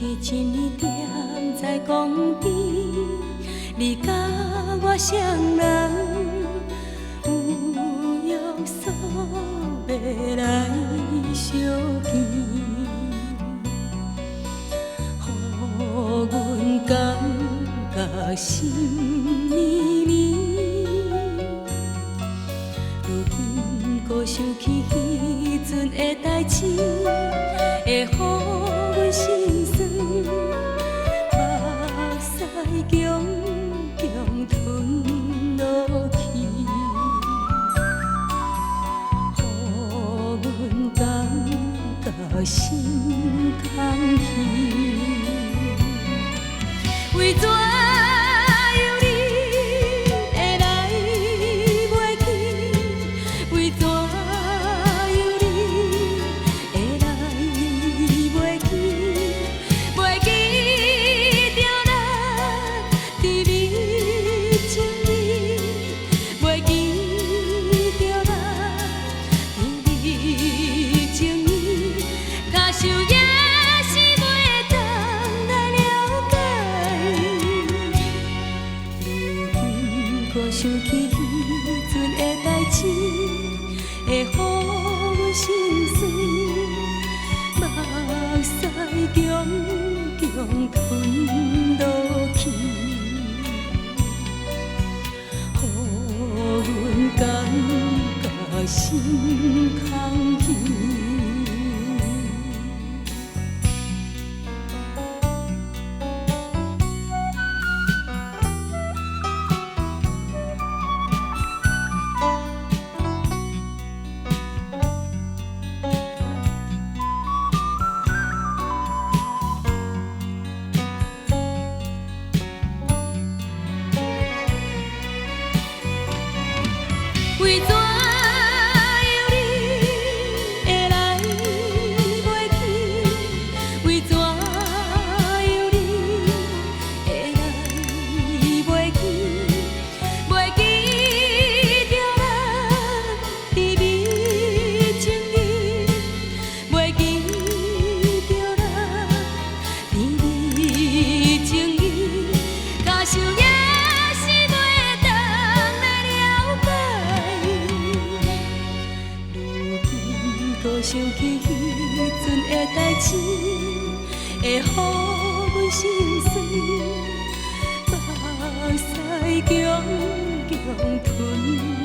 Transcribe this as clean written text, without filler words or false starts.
去一年踮在工地，你甲我双人有约束要来相见，予阮感觉心绵绵。如今搁想起迄阵的代志，会予阮心酸，目屎强强吞落去，予阮感觉心空虚。为怎？想起迄阵的代志，会予阮心酸，目屎强强吞落去，予阮感觉心空虚。为怎有你会来袂去？为怎有你会来袂去？袂记着咱甜蜜情意，袂记着咱甜蜜情意，假想也是袂当来了解。搁想起迄阵的代志，会予阮心酸，目屎强强吞。